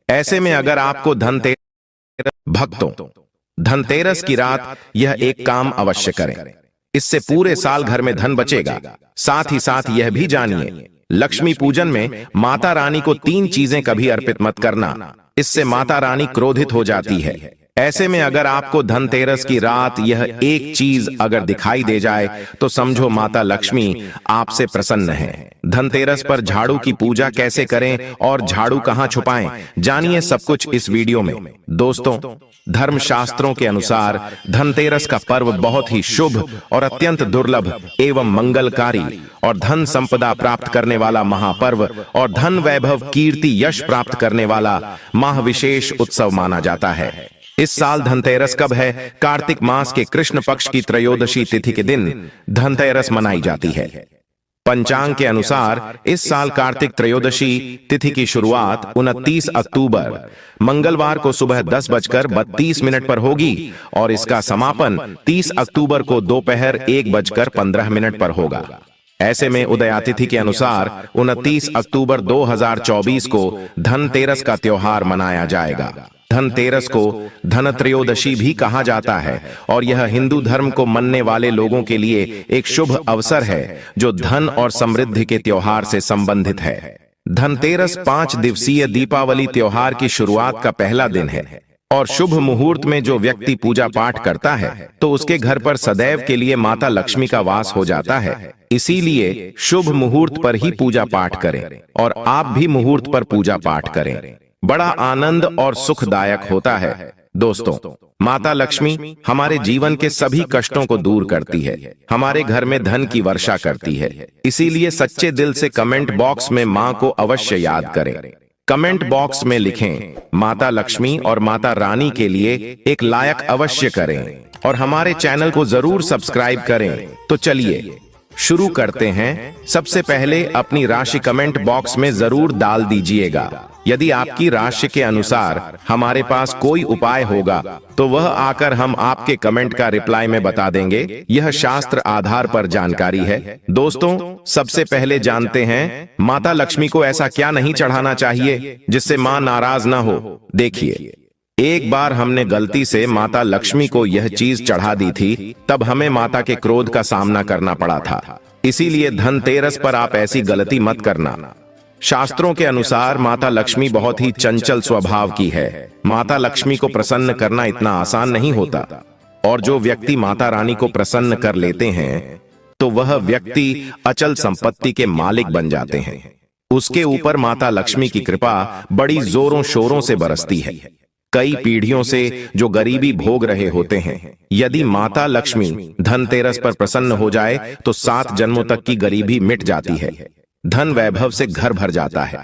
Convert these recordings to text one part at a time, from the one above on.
ऐसे में अगर आपको भक्तों धनतेरस की रात यह एक काम अवश्य करें। इससे पूरे साल घर में धन बचेगा। साथ ही साथ यह भी जानिए, लक्ष्मी पूजन में माता रानी को 3 चीजें कभी अर्पित मत करना, इससे माता रानी क्रोधित हो जाती है। ऐसे में अगर आपको धनतेरस की रात यह एक चीज अगर दिखाई दे जाए तो समझो माता लक्ष्मी आपसे प्रसन्न है। धनतेरस पर झाड़ू की पूजा कैसे करें और झाड़ू कहां छुपाएं, जानिए सब कुछ इस वीडियो में। दोस्तों, धर्मशास्त्रों के अनुसार धनतेरस का पर्व बहुत ही शुभ और अत्यंत दुर्लभ एवं मंगलकारी और धन संपदा प्राप्त करने वाला महापर्व और धन वैभव कीर्ति यश प्राप्त करने वाला महाविशेष उत्सव माना जाता है। इस साल धनतेरस कब है? कार्तिक मास के कृष्ण पक्ष की त्रयोदशी तिथि के दिन धनतेरस मनाई जाती है। पंचांग के अनुसार इस साल कार्तिक त्रयोदशी तिथि की शुरुआत 29 अक्टूबर मंगलवार को सुबह 10:32 पर होगी और इसका समापन 30 अक्टूबर को दोपहर 1:15 पर होगा। ऐसे में उदया तिथि के अनुसार 29 अक्टूबर 2024 को धनतेरस का त्योहार मनाया जाएगा। धनतेरस को धनत्रयोदशी भी कहा जाता है और यह हिंदू धर्म को मानने वाले लोगों के लिए एक शुभ अवसर है जो धन और समृद्धि के त्योहार से संबंधित है। धनतेरस 5 दिवसीय दीपावली त्योहार की शुरुआत का पहला दिन है और शुभ मुहूर्त में जो व्यक्ति पूजा पाठ करता है तो उसके घर पर सदैव के लिए माता लक्ष्मी का वास हो जाता है। इसीलिए शुभ मुहूर्त पर ही पूजा पाठ करें और आप भी मुहूर्त पर पूजा पाठ करें। बड़ा आनंद और सुखदायक होता है। दोस्तों, माता लक्ष्मी हमारे जीवन के सभी कष्टों को दूर करती है, हमारे घर में धन की वर्षा करती है। इसीलिए सच्चे दिल से कमेंट बॉक्स में मां को अवश्य याद करें। कमेंट बॉक्स में लिखें माता लक्ष्मी और माता रानी के लिए एक लायक अवश्य करें और हमारे चैनल को जरूर सब्सक्राइब करें। तो चलिए शुरू करते हैं। सबसे पहले अपनी राशि कमेंट बॉक्स में जरूर डाल दीजिएगा। यदि आपकी राशि के अनुसार हमारे पास कोई उपाय होगा तो वह आकर हम आपके कमेंट का रिप्लाई में बता देंगे। यह शास्त्र आधार पर जानकारी है। दोस्तों, सबसे पहले जानते हैं माता लक्ष्मी को ऐसा क्या नहीं चढ़ाना चाहिए जिससे मां नाराज ना हो। देखिए, एक बार हमने गलती से माता लक्ष्मी को यह चीज चढ़ा दी थी, तब हमें माता के क्रोध का सामना करना पड़ा था। इसीलिए धनतेरस पर आप ऐसी गलती मत करना। शास्त्रों के अनुसार माता लक्ष्मी बहुत ही चंचल स्वभाव की है। माता लक्ष्मी को प्रसन्न करना इतना आसान नहीं होता और जो व्यक्ति माता रानी को प्रसन्न कर लेते हैं तो वह व्यक्ति अचल संपत्ति के मालिक बन जाते हैं। उसके ऊपर माता लक्ष्मी की कृपा बड़ी जोरों शोरों से बरसती है। कई पीढ़ियों से जो गरीबी भोग रहे होते हैं, यदि माता लक्ष्मी धनतेरस पर प्रसन्न हो जाए तो 7 जन्मों तक की गरीबी मिट जाती है। धन वैभव से घर भर जाता है।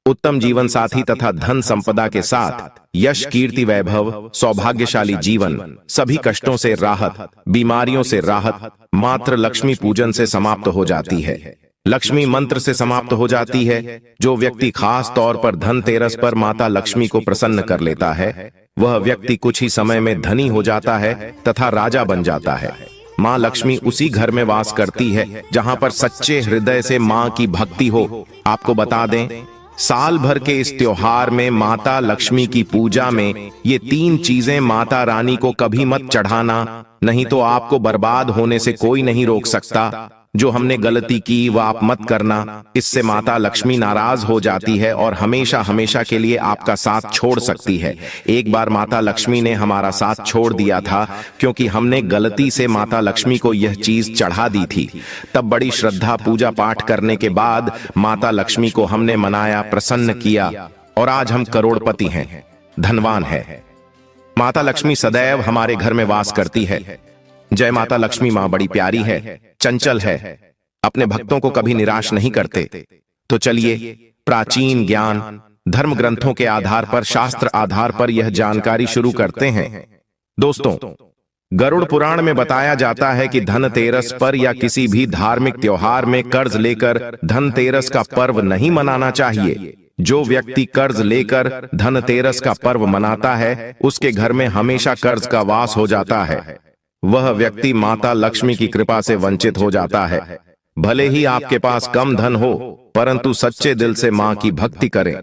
उत्तम जीवन साथी तथा धन संपदा के साथ यश कीर्ति वैभव सौभाग्यशाली जीवन, सभी कष्टों से राहत, बीमारियों से राहत मात्र लक्ष्मी पूजन से समाप्त हो जाती है। लक्ष्मी मंत्र से समाप्त हो जाती है। जो व्यक्ति खास तौर पर धनतेरस पर माता लक्ष्मी को प्रसन्न कर लेता है वह व्यक्ति कुछ ही समय में धनी हो जाता है तथा राजा बन जाता है। मां लक्ष्मी उसी घर में वास करती है जहां पर सच्चे हृदय से मां की भक्ति हो। आपको बता दें, साल भर के इस त्योहार में माता लक्ष्मी की पूजा में ये 3 चीजें माता रानी को कभी मत चढ़ाना, नहीं तो आपको बर्बाद होने से कोई नहीं रोक सकता। जो हमने गलती की वह आप मत करना, इससे माता लक्ष्मी नाराज हो जाती है और हमेशा हमेशा के लिए आपका साथ छोड़ सकती है। एक बार माता लक्ष्मी ने हमारा साथ छोड़ दिया था क्योंकि हमने गलती से माता लक्ष्मी को यह चीज चढ़ा दी थी। तब बड़ी श्रद्धा पूजा पाठ करने के बाद माता लक्ष्मी को हमने मनाया, प्रसन्न किया और आज हम करोड़पति हैं, धनवान हैं। माता लक्ष्मी सदैव हमारे घर में वास करती है। जय माता लक्ष्मी। मां बड़ी प्यारी है, चंचल है, अपने भक्तों को कभी निराश नहीं करते। तो चलिए प्राचीन ज्ञान धर्म ग्रंथों के आधार पर, शास्त्र आधार पर यह जानकारी शुरू करते हैं। दोस्तों, गरुड़ पुराण में बताया जाता है कि धनतेरस पर या किसी भी धार्मिक त्योहार में कर्ज लेकर धनतेरस का पर्व नहीं मनाना चाहिए। जो व्यक्ति कर्ज लेकर धनतेरस का पर्व मनाता है उसके घर में हमेशा कर्ज का वास हो जाता है। वह व्यक्ति माता लक्ष्मी की कृपा से वंचित हो जाता है। भले ही आपके पास कम धन हो, परंतु सच्चे दिल से मां की भक्ति करें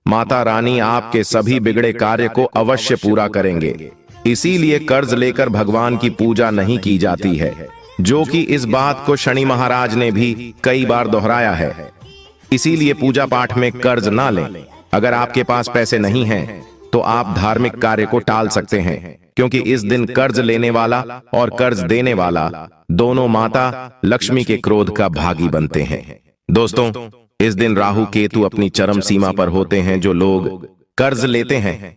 माता रानी आपके सभी बिगड़े कार्य को अवश्य पूरा करेंगे। इसीलिए कर्ज लेकर भगवान की पूजा नहीं की जाती है, जो कि इस बात को शनि महाराज ने भी कई बार दोहराया है। इसीलिए पूजा पाठ में कर्ज ना लें। अगर आपके पास पैसे नहीं हैं, तो आप धार्मिक कार्य को टाल सकते हैं, क्योंकि इस दिन कर्ज लेने वाला और कर्ज देने वाला दोनों माता लक्ष्मी के क्रोध का भागी बनते हैं। दोस्तों, इस दिन राहु केतु अपनी चरम सीमा पर होते हैं। जो लोग कर्ज लेते हैं,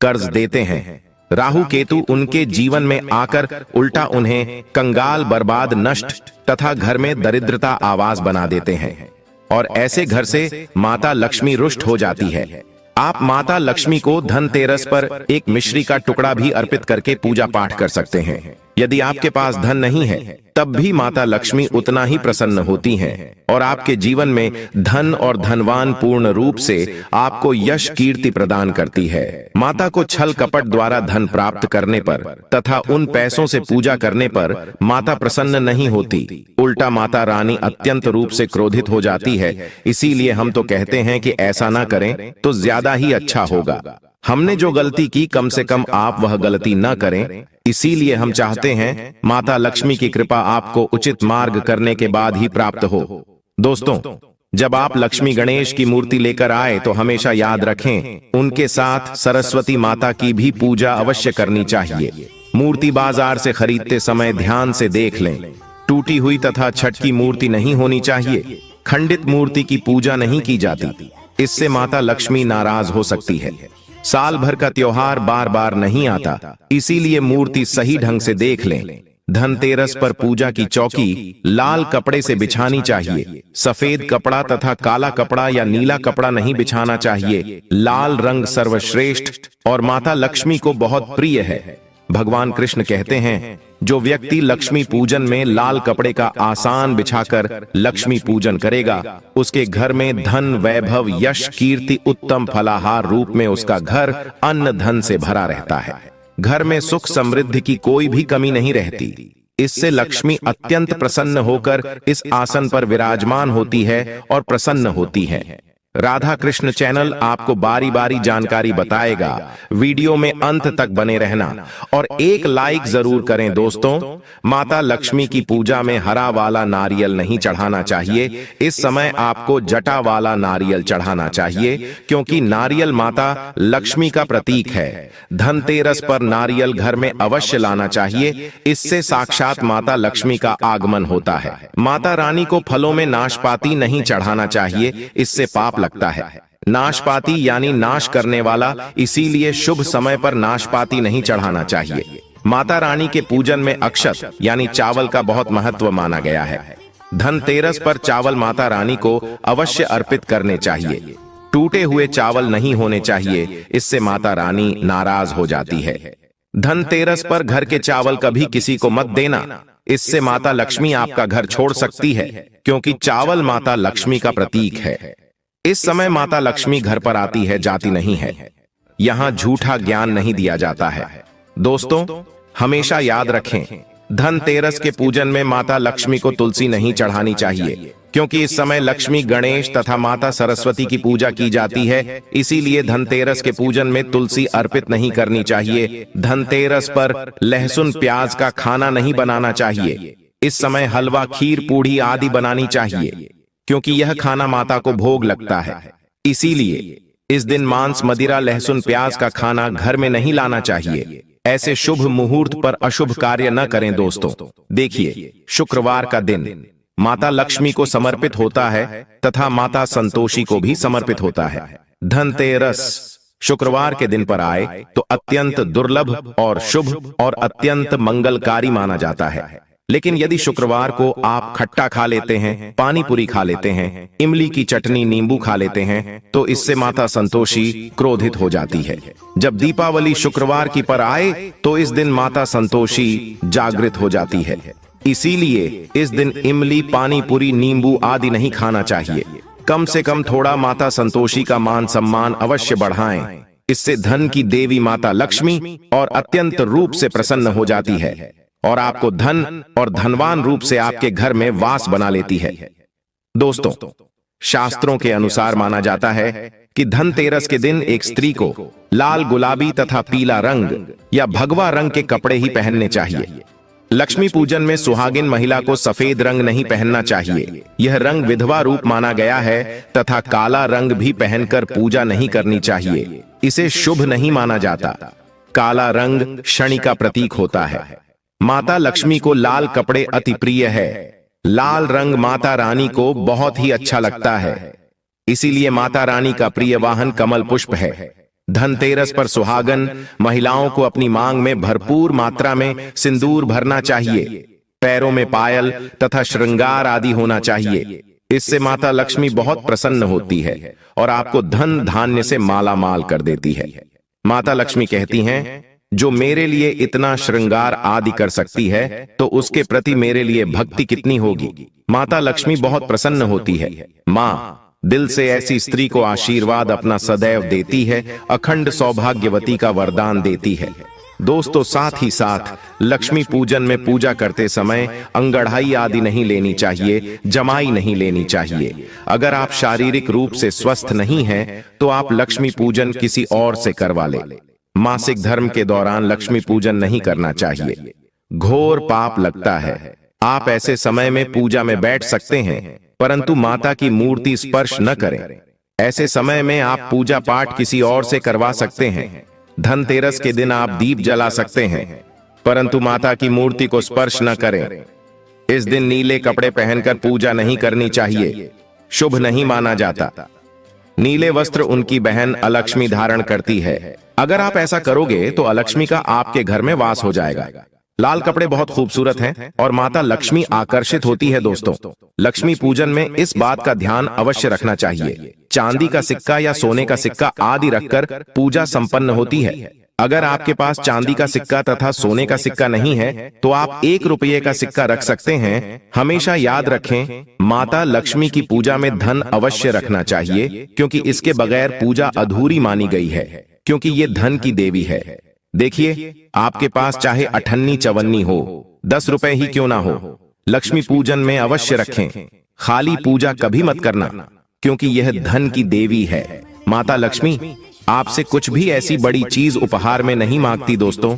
कर्ज देते हैं, राहु केतु उनके जीवन में आकर उल्टा उन्हें कंगाल, बर्बाद, नष्ट तथा घर में दरिद्रता आवास बना देते हैं, और ऐसे घर से माता लक्ष्मी रुष्ट हो जाती है। आप माता लक्ष्मी को धनतेरस पर एक मिश्री का टुकड़ा भी अर्पित करके पूजा पाठ कर सकते हैं। यदि आपके पास धन नहीं है, तब भी माता लक्ष्मी उतना ही प्रसन्न होती हैं और आपके जीवन में धन और धनवान पूर्ण रूप से आपको यश कीर्ति प्रदान करती है। माता को छल कपट द्वारा धन प्राप्त करने पर तथा उन पैसों से पूजा करने पर माता प्रसन्न नहीं होती, उल्टा माता रानी अत्यंत रूप से क्रोधित हो जाती है। इसीलिए हम तो कहते हैं कि ऐसा ना करें तो ज्यादा ही अच्छा होगा। हमने जो गलती की, कम से कम आप वह गलती न करें। इसीलिए हम चाहते हैं माता लक्ष्मी की कृपा आपको उचित मार्ग करने के बाद ही प्राप्त हो। दोस्तों, जब आप लक्ष्मी गणेश की मूर्ति लेकर आए तो हमेशा याद रखें, उनके साथ सरस्वती माता की भी पूजा अवश्य करनी चाहिए। मूर्ति बाजार से खरीदते समय ध्यान से देख लें। टूटी हुई तथा छटकी मूर्ति नहीं होनी चाहिए। खंडित मूर्ति की पूजा नहीं की जाती, इससे माता लक्ष्मी नाराज हो सकती है। साल भर का त्योहार बार बार नहीं आता, इसीलिए मूर्ति सही ढंग से देख लें। धनतेरस पर पूजा की चौकी लाल कपड़े से बिछानी चाहिए। सफेद कपड़ा तथा काला कपड़ा या नीला कपड़ा नहीं बिछाना चाहिए। लाल रंग सर्वश्रेष्ठ और माता लक्ष्मी को बहुत प्रिय है। भगवान कृष्ण कहते हैं, जो व्यक्ति लक्ष्मी पूजन में लाल कपड़े का आसान बिछाकर लक्ष्मी पूजन करेगा, उसके घर में धन, वैभव, यश, कीर्ति, उत्तम फलाहार रूप में उसका घर अन्न धन से भरा रहता है। घर में सुख समृद्धि की कोई भी कमी नहीं रहती। इससे लक्ष्मी अत्यंत प्रसन्न होकर इस आसन पर विराजमान होती है और प्रसन्न होती है। राधा कृष्ण चैनल आपको बारी बारी जानकारी बताएगा। वीडियो में अंत तक बने रहना और एक लाइक जरूर करें। दोस्तों, माता लक्ष्मी की पूजा में हरा वाला नारियल नहीं चढ़ाना चाहिए। इस समय आपको जटा वाला नारियल चढ़ाना चाहिए, क्योंकि नारियल माता लक्ष्मी का प्रतीक है। धनतेरस पर नारियल घर में अवश्य लाना चाहिए, इससे साक्षात माता लक्ष्मी का आगमन होता है। माता रानी को फलों में नाशपाती नहीं चढ़ाना चाहिए, इससे पाप लगता है। नाशपाती यानी नाश करने वाला, इसीलिए शुभ समय पर नाशपाती नहीं चढ़ाना चाहिए। माता रानी के पूजन में अक्षत यानी चावल का बहुत महत्व माना गया है। धनतेरस पर चावल माता रानी को अवश्य अर्पित करने चाहिए। टूटे हुए चावल नहीं होने चाहिए, इससे माता रानी नाराज हो जाती है। धनतेरस पर घर के चावल कभी किसी को मत देना, इससे माता लक्ष्मी आपका घर छोड़ सकती है, क्योंकि चावल माता लक्ष्मी का प्रतीक है। इस समय माता लक्ष्मी घर पर आती है, जाती नहीं है। यहाँ झूठा ज्ञान नहीं दिया जाता है। दोस्तों, हमेशा याद रखें, धनतेरस के पूजन में माता लक्ष्मी को तुलसी नहीं चढ़ानी चाहिए, क्योंकि इस समय लक्ष्मी, गणेश तथा माता सरस्वती की पूजा की जाती है। इसीलिए धनतेरस के पूजन में तुलसी अर्पित नहीं करनी चाहिए। धनतेरस पर लहसुन प्याज का खाना नहीं बनाना चाहिए। इस समय हलवा, खीर, पूड़ी आदि बनानी चाहिए, क्योंकि यह खाना माता को भोग लगता है। इसीलिए इस दिन मांस, मदिरा, लहसुन प्याज का खाना घर में नहीं लाना चाहिए। ऐसे शुभ मुहूर्त पर अशुभ कार्य न करें। दोस्तों, देखिए, शुक्रवार का दिन माता लक्ष्मी को समर्पित होता है तथा माता संतोषी को भी समर्पित होता है। धनतेरस शुक्रवार के दिन पर आए तो अत्यंत दुर्लभ और शुभ और अत्यंत मंगलकारी माना जाता है। लेकिन यदि शुक्रवार को आप खट्टा खा लेते हैं, पानी पूरी खा लेते हैं, इमली की चटनी, नींबू खा लेते हैं, तो इससे माता संतोषी क्रोधित हो जाती है। जब दीपावली शुक्रवार की पर आए तो इस दिन माता संतोषी जागृत हो जाती है। इसीलिए इस दिन इमली, पानी पूरी, नींबू आदि नहीं खाना चाहिए। कम से कम थोड़ा माता संतोषी का मान सम्मान अवश्य बढ़ाएं। इससे धन की देवी माता लक्ष्मी और अत्यंत रूप से प्रसन्न हो जाती है और आपको धन और धनवान रूप से आपके घर में वास बना लेती है। दोस्तों, शास्त्रों के अनुसार माना जाता है कि धनतेरस के दिन एक स्त्री को लाल, गुलाबी तथा पीला रंग या भगवा रंग के कपड़े ही पहनने चाहिए। लक्ष्मी पूजन में सुहागिन महिला को सफेद रंग नहीं पहनना चाहिए। यह रंग विधवा रूप माना गया है तथा काला रंग भी पहनकर पूजा नहीं करनी चाहिए। इसे शुभ नहीं माना जाता। काला रंग शनि का प्रतीक होता है। माता लक्ष्मी को लाल कपड़े अति प्रिय है। लाल रंग माता रानी को बहुत ही अच्छा लगता है, इसीलिए माता रानी का प्रिय वाहन कमल पुष्प है। धनतेरस पर सुहागन महिलाओं को अपनी मांग में भरपूर मात्रा में सिंदूर भरना चाहिए। पैरों में पायल तथा श्रृंगार आदि होना चाहिए। इससे माता लक्ष्मी बहुत प्रसन्न होती है और आपको धन धान्य से माला माल कर देती है। माता लक्ष्मी कहती हैं, जो मेरे लिए इतना श्रृंगार आदि कर सकती है तो उसके प्रति मेरे लिए भक्ति कितनी होगी। माता लक्ष्मी बहुत प्रसन्न होती है। माँ दिल से ऐसी स्त्री को आशीर्वाद अपना सदैव देती है, अखंड सौभाग्यवती का वरदान देती है। दोस्तों, साथ ही साथ लक्ष्मी पूजन में पूजा करते समय अंगड़ाई आदि नहीं लेनी चाहिए, जमाई नहीं लेनी चाहिए। अगर आप शारीरिक रूप से स्वस्थ नहीं हैं तो आप लक्ष्मी पूजन किसी और से करवा ले। मासिक धर्म के दौरान लक्ष्मी पूजन नहीं करना चाहिए, घोर पाप लगता है। आप ऐसे समय में पूजा में बैठ सकते हैं परंतु माता की मूर्ति स्पर्श न करें। ऐसे समय में आप पूजा पाठ किसी और से करवा सकते हैं। धनतेरस के दिन आप दीप जला सकते हैं परंतु माता की मूर्ति को स्पर्श न करें। इस दिन नीले कपड़े पहनकर पूजा नहीं करनी चाहिए, शुभ नहीं माना जाता। नीले वस्त्र उनकी बहन अलक्ष्मी धारण करती है। अगर आप ऐसा करोगे तो अलक्ष्मी का आपके घर में वास हो जाएगा। लाल कपड़े बहुत खूबसूरत हैं और माता लक्ष्मी आकर्षित होती है। दोस्तों, लक्ष्मी पूजन में इस बात का ध्यान अवश्य रखना चाहिए। चांदी का सिक्का या सोने का सिक्का आदि रखकर पूजा संपन्न होती है। अगर आपके पास चांदी का सिक्का तथा सोने का सिक्का नहीं है तो आप 1 रुपये का सिक्का रख सकते हैं। हमेशा याद रखें, माता लक्ष्मी की पूजा में धन अवश्य रखना चाहिए क्योंकि इसके बगैर पूजा अधूरी मानी गई है, क्योंकि ये धन की देवी है। देखिए, आपके पास चाहे अठन्नी चवन्नी हो, 10 रुपए ही क्यों ना हो, लक्ष्मी पूजन में अवश्य रखें। खाली पूजा कभी मत करना क्योंकि यह धन की देवी है। माता लक्ष्मी आपसे कुछ भी ऐसी बड़ी चीज उपहार में नहीं मांगती। दोस्तों,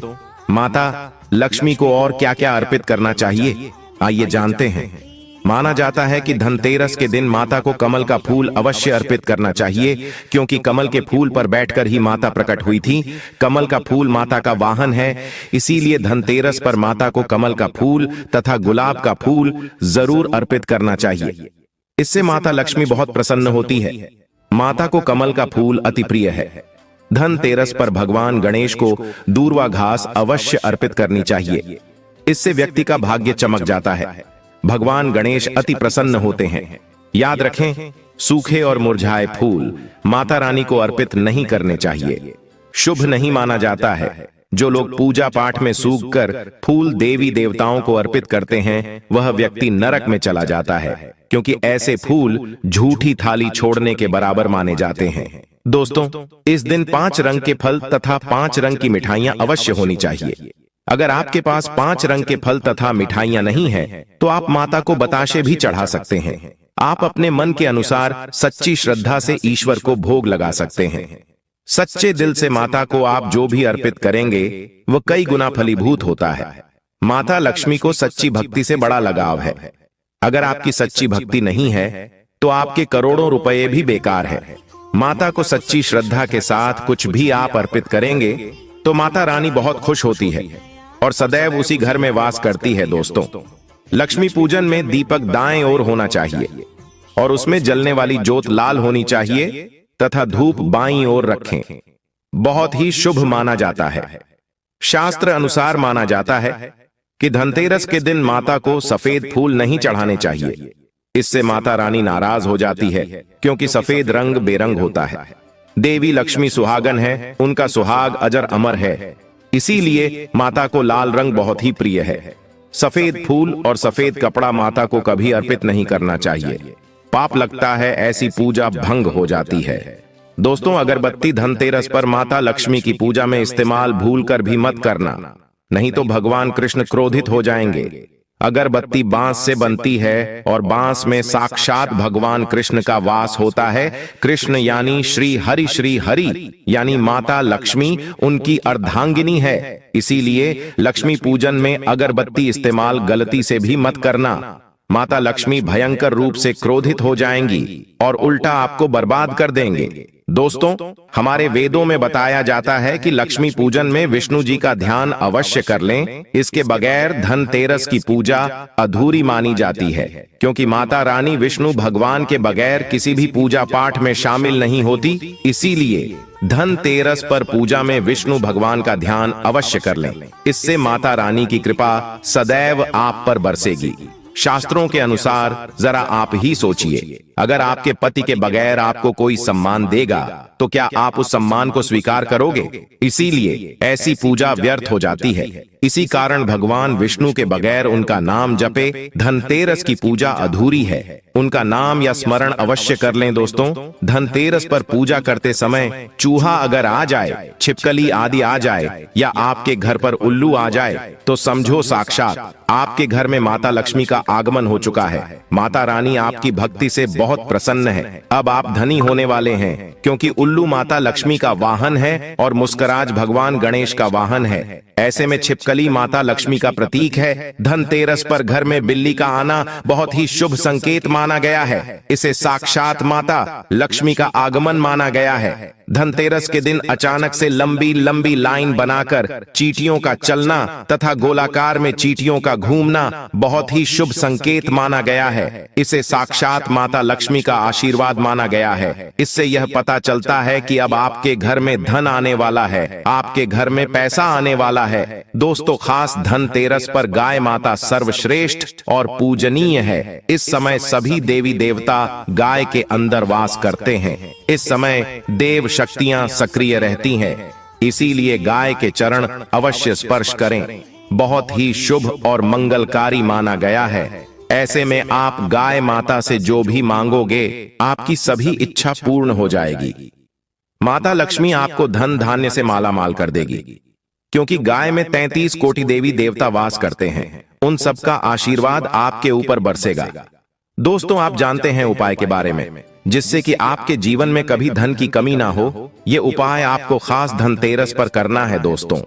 माता लक्ष्मी को और क्या क्या अर्पित करना चाहिए, आइए जानते हैं। माना जाता है कि धनतेरस के दिन माता को कमल का फूल अवश्य अर्पित करना चाहिए क्योंकि कमल के फूल पर बैठकर ही माता प्रकट हुई थी। कमल का फूल माता का वाहन है, इसीलिए धनतेरस पर माता को कमल का फूल तथा गुलाब का फूल जरूर अर्पित करना चाहिए। इससे माता लक्ष्मी बहुत प्रसन्न होती है। माता को कमल का फूल अति प्रिय है। धनतेरस पर भगवान गणेश को दूर्वा घास अवश्य अर्पित करनी चाहिए। इससे व्यक्ति का भाग्य चमक जाता है। भगवान गणेश अति प्रसन्न होते हैं। याद रखें, सूखे और मुरझाए फूल माता रानी को अर्पित नहीं करने चाहिए, शुभ नहीं माना जाता है। जो लोग पूजा पाठ में सूखकर फूल देवी देवताओं को अर्पित करते हैं वह व्यक्ति नरक में चला जाता है क्योंकि ऐसे फूल झूठी थाली छोड़ने के बराबर माने जाते हैं। दोस्तों, इस दिन 5 रंग के फल तथा 5 रंग की मिठाइयां अवश्य होनी चाहिए। अगर आपके पास 5 रंग के फल तथा मिठाइयां नहीं है तो आप माता को बताशे भी चढ़ा सकते हैं। आप अपने मन के अनुसार सच्ची श्रद्धा से ईश्वर को भोग लगा सकते हैं। सच्चे दिल से माता को आप जो भी अर्पित करेंगे वह कई गुना फलीभूत होता है। माता लक्ष्मी को सच्ची भक्ति से बड़ा लगाव है। अगर आपकी सच्ची भक्ति नहीं है तो आपके करोड़ों रुपए भी बेकार है। माता को सच्ची श्रद्धा के साथ कुछ भी आप अर्पित करेंगे तो माता रानी बहुत खुश होती है और सदैव उसी घर में वास करती है। दोस्तों, लक्ष्मी पूजन में दीपक दाएं ओर होना चाहिए और उसमें जलने वाली जोत लाल होनी चाहिए तथा धूप बाईं ओर रखें। बहुत ही शुभ माना जाता है। शास्त्र अनुसार माना जाता है कि धनतेरस के दिन माता को सफेद फूल नहीं चढ़ाने चाहिए। इससे माता रानी नाराज हो जाती है क्योंकि सफेद रंग बेरंग होता है। देवी लक्ष्मी सुहागन है, उनका सुहाग अजर अमर है, इसीलिए माता को लाल रंग बहुत ही प्रिय है। सफेद फूल और सफेद कपड़ा माता को कभी अर्पित नहीं करना चाहिए, पाप लगता है, ऐसी पूजा भंग हो जाती है। दोस्तों, अगरबत्ती धनतेरस पर माता लक्ष्मी की पूजा में इस्तेमाल भूलकर भी मत करना, नहीं तो भगवान कृष्ण क्रोधित हो जाएंगे। अगरबत्ती बांस से बनती है और बांस में साक्षात भगवान कृष्ण का वास होता है। कृष्ण यानी श्री हरि यानी माता लक्ष्मी उनकी अर्धांगिनी है। इसीलिए लक्ष्मी पूजन में अगरबत्ती इस्तेमाल गलती से भी मत करना। माता लक्ष्मी भयंकर रूप से क्रोधित हो जाएंगी और उल्टा आपको बर्बाद कर देंगे। दोस्तों, हमारे वेदों में बताया जाता है कि लक्ष्मी पूजन में विष्णु जी का ध्यान अवश्य कर लें। इसके बगैर धनतेरस की पूजा अधूरी मानी जाती है, क्योंकि माता रानी विष्णु भगवान के बगैर किसी भी पूजा पाठ में शामिल नहीं होती। इसीलिए धनतेरस पर पूजा में विष्णु भगवान का ध्यान अवश्य कर लें। इससे माता रानी की कृपा सदैव आप पर बरसेगी। शास्त्रों के अनुसार जरा आप ही सोचिए, अगर आपके पति के बगैर आपको कोई सम्मान देगा तो क्या आप उस सम्मान को स्वीकार करोगे? इसीलिए ऐसी पूजा व्यर्थ हो जाती है। इसी कारण भगवान विष्णु के बगैर उनका नाम जपे धनतेरस की पूजा अधूरी है। उनका नाम या स्मरण अवश्य कर लें। दोस्तों, धनतेरस पर पूजा करते समय चूहा अगर आ जाए, छिपकली आदि आ जाए या आपके घर पर उल्लू आ जाए तो समझो साक्षात आपके घर में माता लक्ष्मी का आगमन हो चुका है। माता रानी आपकी भक्ति से बहुत प्रसन्न है। अब आप धनी होने वाले हैं, क्योंकि उल्लू माता लक्ष्मी का वाहन है और मुस्कराज भगवान गणेश का वाहन है। ऐसे में छिपकली माता लक्ष्मी का प्रतीक है। धनतेरस पर घर में बिल्ली का आना बहुत ही शुभ संकेत माना गया है। इसे साक्षात माता लक्ष्मी का आगमन माना गया है। धनतेरस के दिन अचानक से लंबी लंबी लाइन बनाकर चींटियों का चलना तथा गोलाकार में चींटियों का घूमना बहुत ही शुभ संकेत माना गया है। इसे साक्षात माता लक्ष्मी का आशीर्वाद माना गया है। इससे यह पता चलता है कि अब आपके घर में धन आने वाला है, आपके घर में पैसा आने वाला है। दोस्तों, खास धनतेरस पर गाय माता सर्वश्रेष्ठ और पूजनीय है। इस समय सभी देवी देवता गाय के अंदर वास करते हैं। इस समय देव शक्तियां सक्रिय रहती हैं। इसीलिए गाय के चरण अवश्य स्पर्श करें। बहुत ही शुभ और मंगलकारी माना गया है। ऐसे में आप गाय माता से जो भी मांगोगे आपकी सभी इच्छा पूर्ण हो जाएगी। माता लक्ष्मी आपको धन धान्य से मालामाल कर देगी, क्योंकि गाय में 33 कोटि देवी देवता वास करते हैं। उन सबका आशीर्वाद आपके ऊपर बरसेगा। दोस्तों, आप जानते हैं उपाय के बारे में, जिससे कि आपके जीवन में कभी धन की कमी ना हो। ये उपाय आपको खास धनतेरस पर करना है। दोस्तों,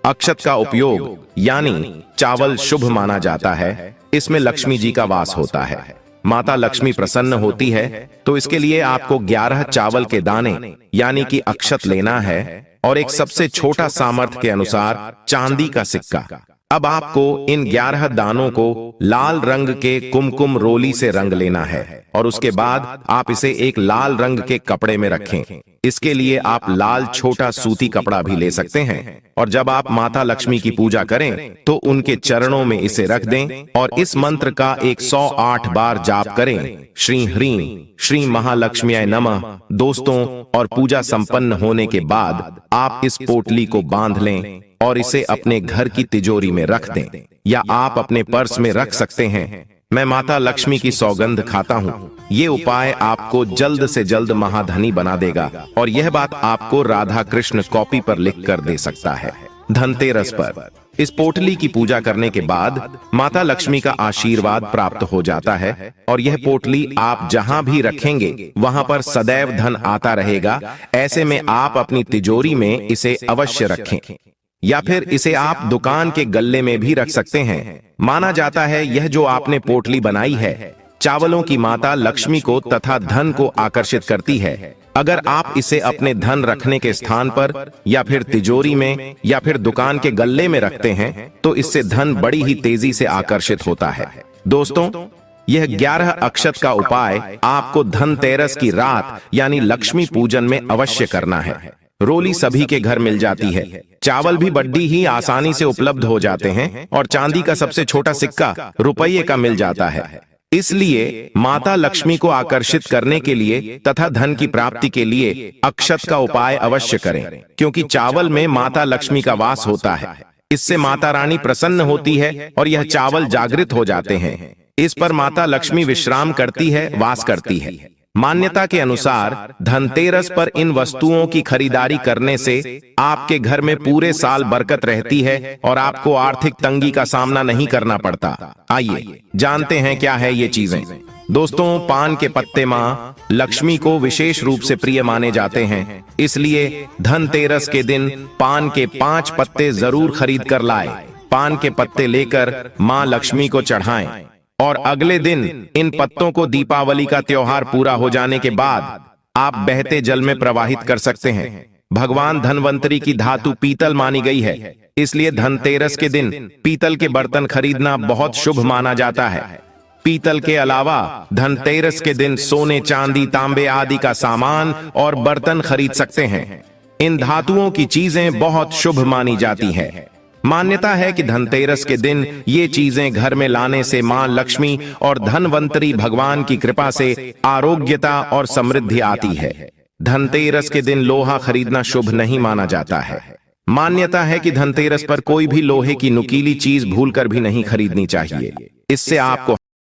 अक्षत का उपयोग यानी चावल शुभ माना जाता है। इसमें लक्ष्मी जी का वास होता है। माता लक्ष्मी प्रसन्न होती है, तो इसके लिए आपको 11 चावल के दाने यानी कि अक्षत लेना है और एक सबसे छोटा सामर्थ्य के अनुसार चांदी का सिक्का। अब आपको इन 11 दानों को लाल रंग के कुमकुम रोली से रंग लेना है और उसके बाद आप इसे एक लाल रंग के कपड़े में रखें। इसके लिए आप लाल छोटा सूती कपड़ा भी ले सकते हैं और जब आप माता लक्ष्मी की पूजा करें तो उनके चरणों में इसे रख दें और इस मंत्र का 108 बार जाप करें। श्री ह्रीं श्री महालक्ष्म्याय नमः। दोस्तों, और पूजा संपन्न होने के बाद आप इस पोटली को बांध लें और इसे अपने घर की तिजोरी में रख दें या आप अपने पर्स में रख सकते हैं। मैं माता लक्ष्मी की सौगंध खाता हूँ, ये उपाय आपको जल्द से जल्द महाधनी बना देगा और यह बात आपको राधा कृष्ण कॉपी पर लिख कर दे सकता है। धनतेरस पर इस पोटली की पूजा करने के बाद माता लक्ष्मी का आशीर्वाद प्राप्त हो जाता है और यह पोटली आप जहां भी रखेंगे वहां पर सदैव धन आता रहेगा। ऐसे में आप अपनी तिजोरी में इसे अवश्य रखें या फिर इसे आप दुकान के गल्ले में भी रख सकते हैं। माना जाता है यह जो आपने पोटली बनाई है चावलों की माता लक्ष्मी को तथा धन को आकर्षित करती है। अगर आप इसे अपने धन रखने के स्थान पर या फिर तिजोरी में या फिर दुकान के गल्ले में रखते हैं तो इससे धन बड़ी ही तेजी से आकर्षित होता है। दोस्तों, यह 11 अक्षत का उपाय आपको धनतेरस की रात यानी लक्ष्मी पूजन में अवश्य करना है। रोली सभी के घर मिल जाती है, चावल भी बड़ी ही आसानी से उपलब्ध हो जाते हैं और चांदी का सबसे छोटा सिक्का रुपये का मिल जाता है। इसलिए माता लक्ष्मी को आकर्षित करने के लिए तथा धन की प्राप्ति के लिए अक्षत का उपाय अवश्य करें, क्योंकि चावल में माता लक्ष्मी का वास होता है। इससे माता रानी प्रसन्न होती है और यह चावल जागृत हो जाते हैं। इस पर माता लक्ष्मी विश्राम करती है, वास करती है। मान्यता के अनुसार धनतेरस पर इन वस्तुओं की खरीदारी करने से आपके घर में पूरे साल बरकत रहती है और आपको आर्थिक तंगी का सामना नहीं करना पड़ता। आइए जानते हैं क्या है ये चीजें। दोस्तों, पान के पत्ते मां लक्ष्मी को विशेष रूप से प्रिय माने जाते हैं, इसलिए धनतेरस के दिन पान के 5 पत्ते जरूर खरीद कर लाएं। पान के पत्ते लेकर मां लक्ष्मी को चढ़ाएं और अगले दिन इन पत्तों को दीपावली का त्योहार पूरा हो जाने के बाद आप बहते जल में प्रवाहित कर सकते हैं। भगवान धनवंतरी की धातु पीतल मानी गई है, इसलिए धनतेरस के दिन पीतल के बर्तन खरीदना बहुत शुभ माना जाता है। पीतल के अलावा धनतेरस के दिन सोने, चांदी, तांबे आदि का सामान और बर्तन खरीद सकते हैं। इन धातुओं की चीजें बहुत शुभ मानी जाती है। मान्यता है कि धनतेरस के दिन ये चीजें घर में लाने से मां लक्ष्मी और धनवंतरी भगवान की कृपा से आरोग्यता और समृद्धि आती है। धनतेरस के दिन लोहा खरीदना शुभ नहीं माना जाता है। मान्यता है कि धनतेरस पर कोई भी लोहे की नुकीली चीज भूलकर भी नहीं खरीदनी चाहिए, इससे आपको